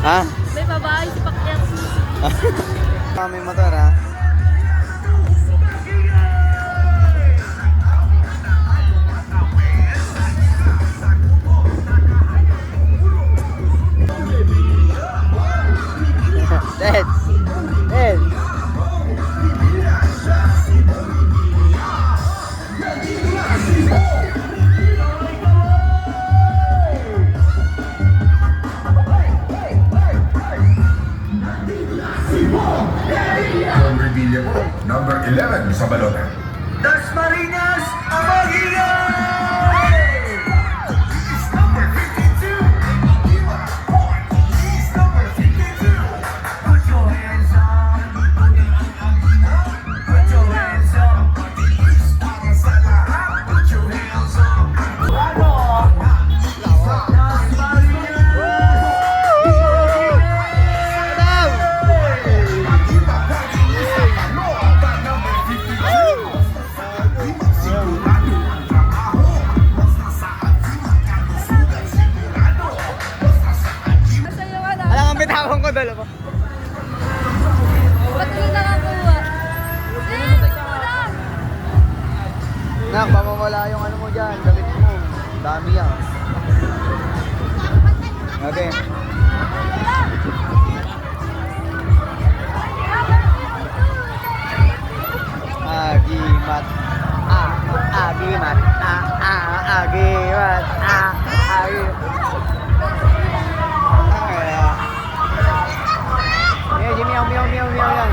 Ha? May babae si Pacquiao. May motor ha? Dead! Dead! Number 11 sa balota. Dasmariñas Amagigan! Bitawan ko dalawa. Ba't ko nakakuha? Nak, mamawala yung ano mo dyan. Damit mo. Dami yan. Okay. Agimat. Agimat. Agimat. Agimat. Meow, meow, meow, meow lang.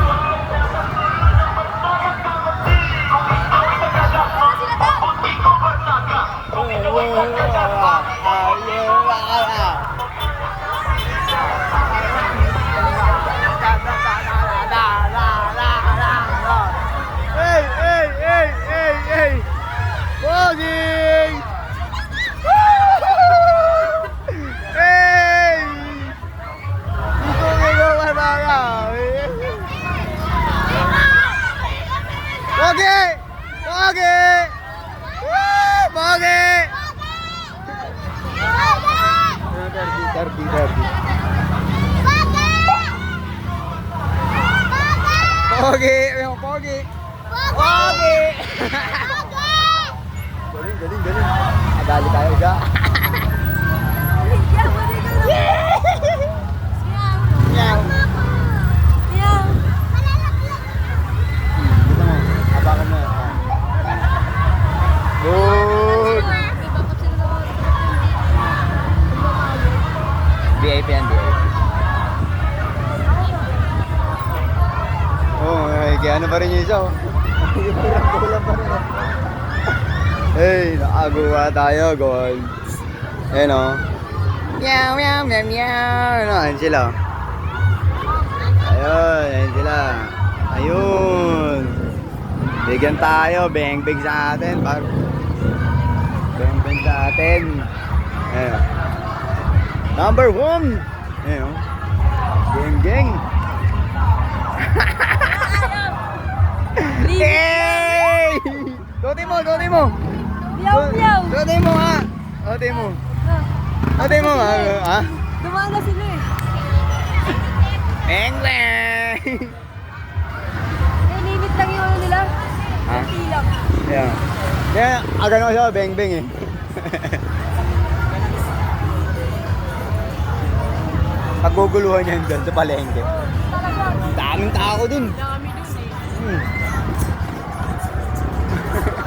Hey, hey, hey, hey, hey. Bogging! Pogi! Pogi! Woo! Pogi! Derby. Pogi! Yung Pogi! Pogi! Galing. Adali tayo ga. Meow. Abangan mo. Good. VIP yan, VIP. Oh, kaya ano pa rin yung isa, oh. Kulang pa rin, oh. Hey, nakaguha tayo, gold. Ayan, oh. Meow, meow, meow, meow. Ano, ayan sila. Ayan sila. Ayun. Bigyan tayo, beng-beng sa atin. Beng-beng sa atin. Ayan. Number 1. Ayan. Geng-geng. Hey! Dote mo. Meow. Dote mo, ha. Dote mo, ha. Dumaan na sila eh. Beng-beng. Limit lang yung ano nila. Ha? Ilang. Ayan. Kaya, agad mo siya, beng-beng eh. Paguguluhan yan doon sa palengke. Daming tao dun. Dami dun eh.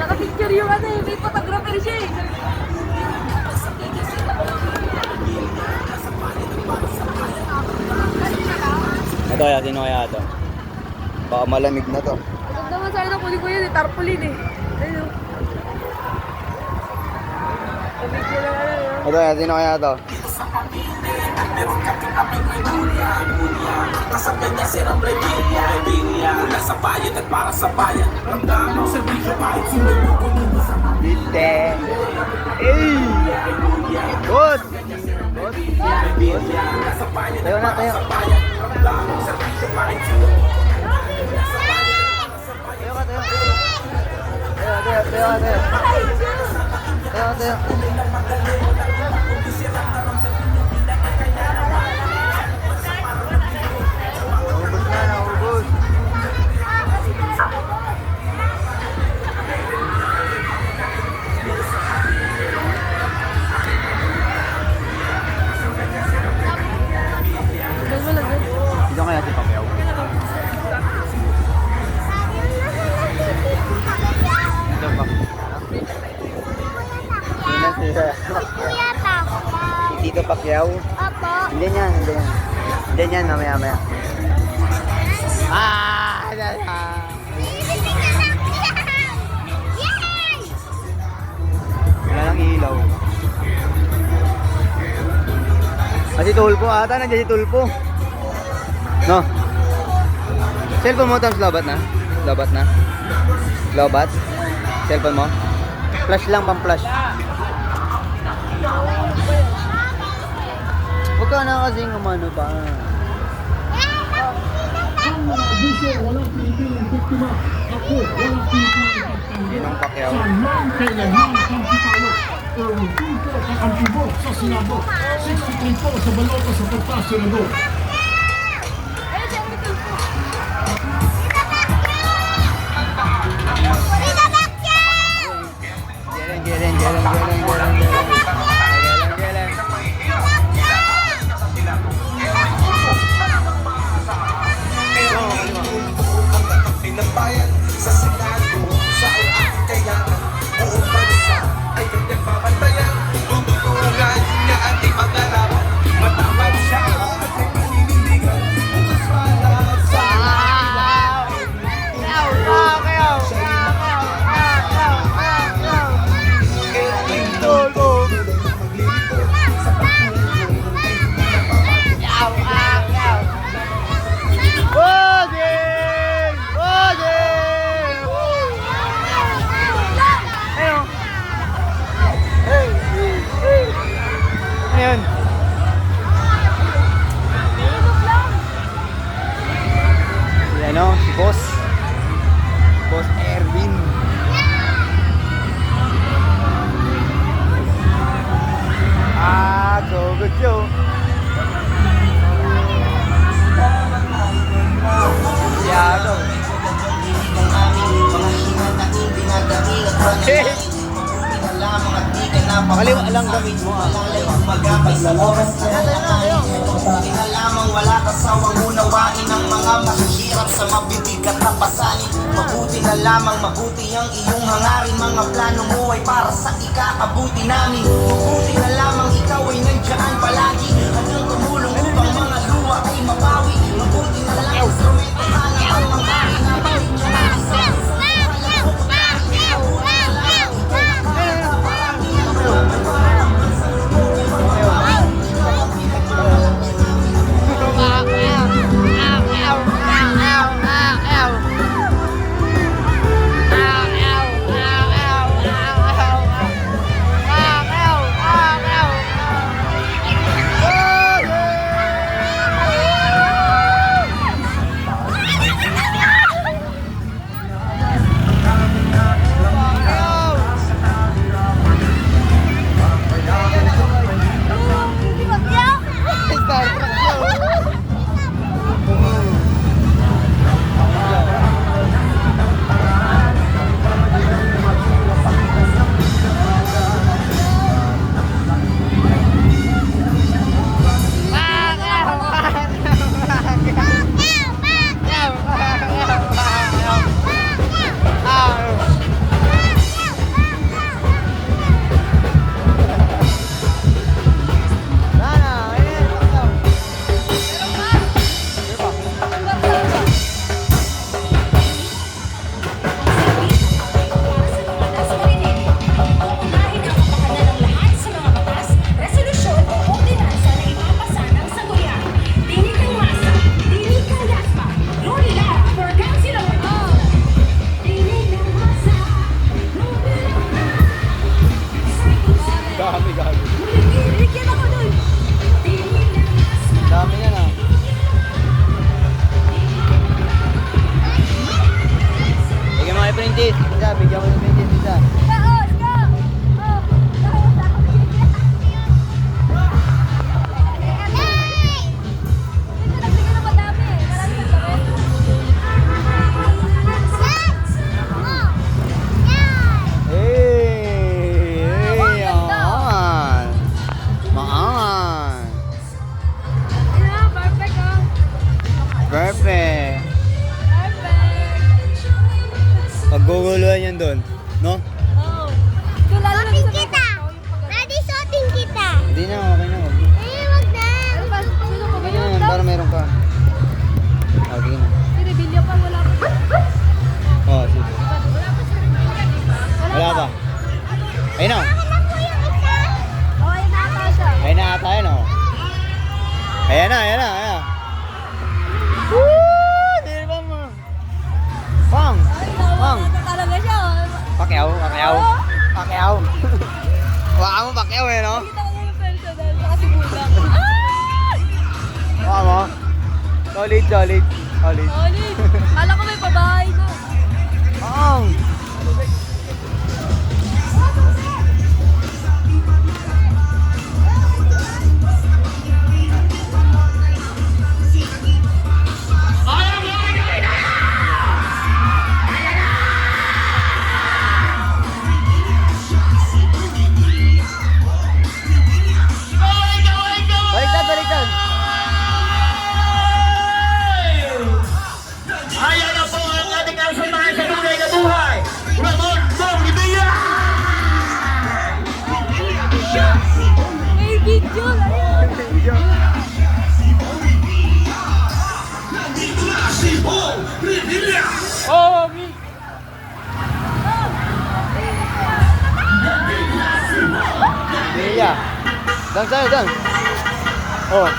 Nakapicture yung ano eh. May photographer siya eh. Ito kaya, sino kaya ito? Baka malamig na to. Huwag naman sa'yo na kunin ko yun eh. Tarpaulin eh. Ayun. Pamigyan na lang yun. Ito kaya, sino kaya ito? Bite. Ey! Good! Tayo na, tayo. Tayo. Kuya Pacquiao. Si Tito Pacquiao. Opo. Hindi yan, hindi yan. Hindi yan, mamaya. Yay! Wala nang ilaw. Si Tulpo ata, nandiyan si Tulpo. No? Cellphone mo, Tams, lobat na? Lobat na? Lobat? Cellphone mo? Flash lang, pang-flash. Huwag ka na kasing umano pa. Ginong Pacquiao. Kailanman ang pitalo. Erwin Tulfo ang kampibo sa Sinabo. 63 po sa balota sa pagkasunod. Ayun, si Ate Tulfo. Geleng. Ayan. Si ano, si Boss. Boss Erwin. So good show. Yado. Hey! Kaliwa lang gamit mo lamang wala kasawang unawain ang mga mahihirap sa mabibigat na pasanin. Mabuti na lamang, mabuti ang iyong hangarin. Mga plano mo ay para sa ikakabuti namin. Mabuti na lamang ikaw ay nandiyan palagi. Hanggang tumulong upang mga luwa ay mabawi. Mabuti na lang instrumento ka na ang mga pinabalik niya na isa. Ayun na. Okay na ata siya. Ayun na ata yun, oh. Ayan na, ayan na, ayan na. Woo! Di ba mo? Pang! Pang! Talaga siya. Pakyaw, pakyaw. Oo. Pakyaw. Waka mo pakyaw eh, no? Kita ko na yung personal. Saka si Bulang. Ay! Waka mo. Solid, solid. Solid. Solid. Kala ko may pabahay na. Pang! Baliktad, baliktad. Ayan na po ang ating kasabayan sa tunay na buhay. Ramon Bongbilla! May video. Oh, me. Iya. Dang saya, dang. Oh.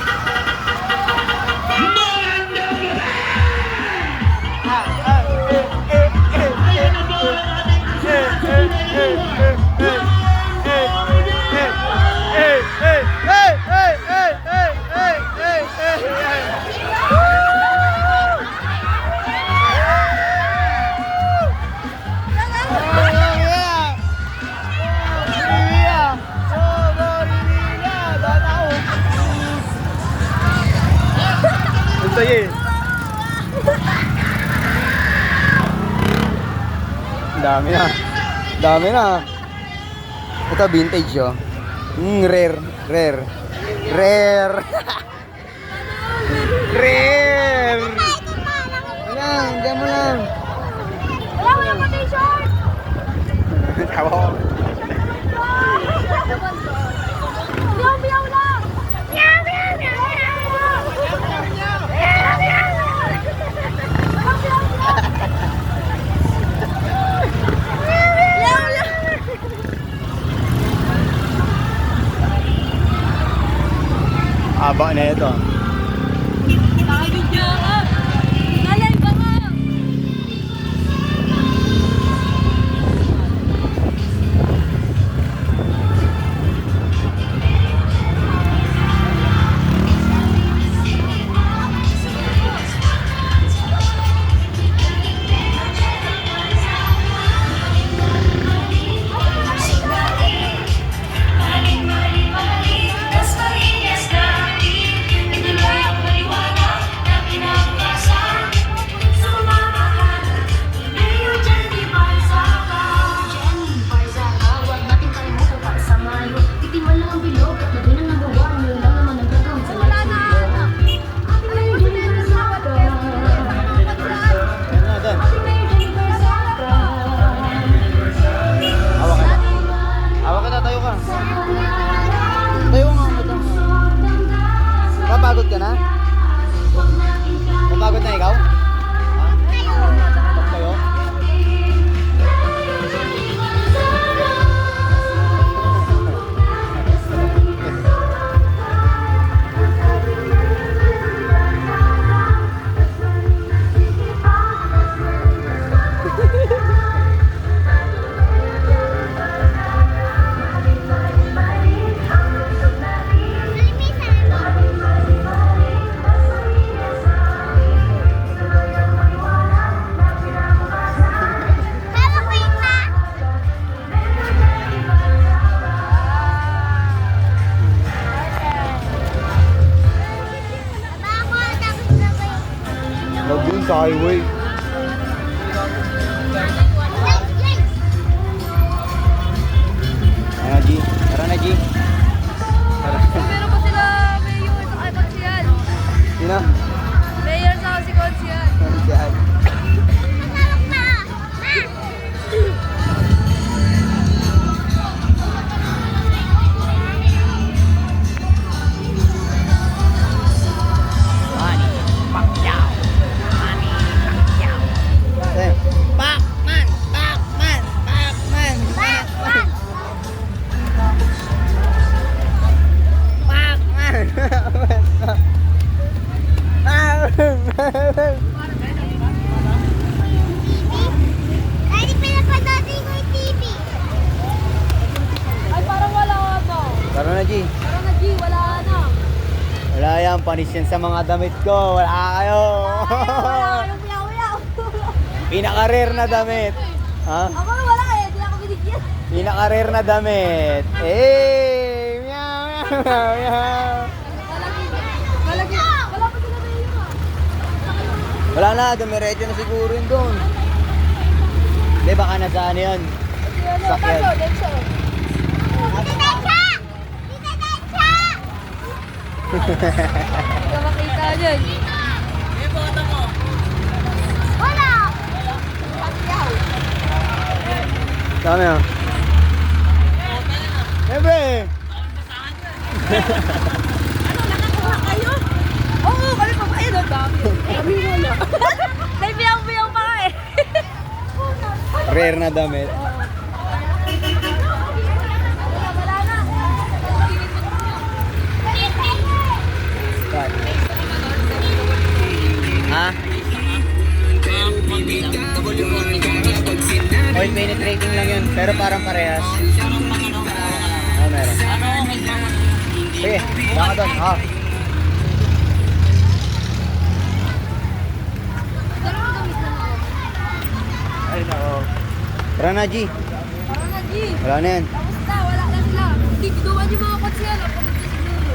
Saya. Dami na. Dami na. Ito vintage oh. Rare, rare. Rare. Rare. Lang, diyan mo lang. Wala pa tayo short. Tawa. Biyaw lang. Biyaw. Haba na ito. Nakabidyo ka. Nalay ba ka? Napagod ka na? Napagod na ikaw? Ha? Tapos kayo? Nandun sa highway. Ayan na, G. Tara na, G. Tara. Pero pa sila mayor sa Consial. Sino? Mayor sa si Consial. Diyan. Manny Pacquiao. G. Tara na, G. Wala na. Wala yan, panis yan sa mga damit ko. Wala kayo. Wala kayong yaw-yaw. Pinaka-rare na damit. Ha? Ako wala eh. Hindi ako binigyan. Pinaka-rare na damit. Eh! Meow, meow, meow. Malagi. Wala pa sila Mayor. Wala na, dumiretso na siguro yun doon. Hindi, baka nasaan yun. Sakyan. Hindi ka makita dyan. Dami ah. Siyempre. Nakakuha kayo? Oo, kami pa. Ayun, ang dami. Kami wala. May biyang-biyang pa nga eh. Rare na damit. Wala na. Ha? Oil penetrating lang yun, pero parang parehas. Oo, meron. Sige, baka doon. Ha? Ay, nako. Tara na, G. Tara na, G. Wala na yan. Tapos na, wala na sila. Tigiduan yung mga kotse yan. Pagod na siguro.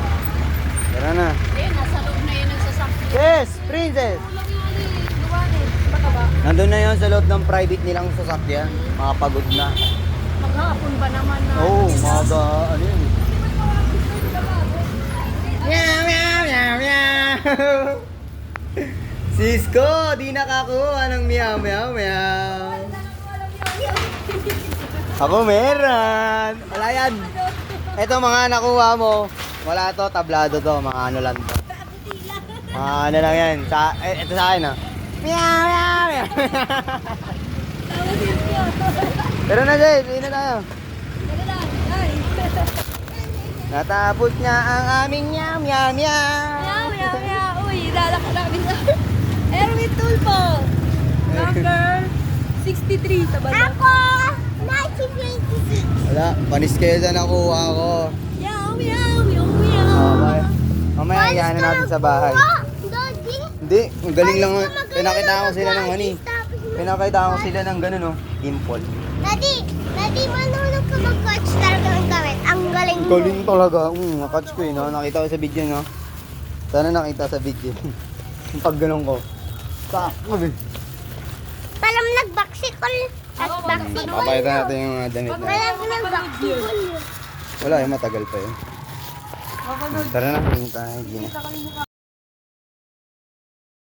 Tara na. Ayun, nasa loob na yun ang sasakyan. Yes, princess! Kulang yung ano eh. Duwan eh. Baka ba? Nandun na yon sa loob ng private nilang sasakyan. Mga pagod na. Maghapon ba naman na? Oo, mga ano yun. Meow, meow, meow, meow. Cisco, di nakakuha ng meow, meow, meow. Ako meron. Wala yan. Ito mga nakuha mo. Wala to, tablado to. Mga ano lang to. Mga ano lang yan. Ito sa akin ah. Meow, meow, meow. Pero na Jay, hindi na tayo. Natapos na ang aming meow, meow, meow. Meow, meow, meow. Uy, lalaka namin sa Erwin Tulfo. Number 63 sa balon. Ako, 1926. Wala, panis kayo sa nakuha ko. Meow, meow, meow, meow. Okay. Mamaya iyanan natin sa bahay. Daddy, Hindi, ang galing lang. Pinakita ko sila ng honey. Pinakita ko sila ng ganun oh, dimple. Daddy, manulog ka mag-coach talaga ng gamit. Ang galing mo. Galing talaga. Nakatch ko no? Nakita ko sa video no. Sana nakita sa video. Yung pag ganun ko. Sakto eh. Palam nag-backsikol. Nag-backsikol. Papakita natin yung mga damit na. Palam nag-backsikol. Wala, matagal pa yun. Tara na, pumunta tayo.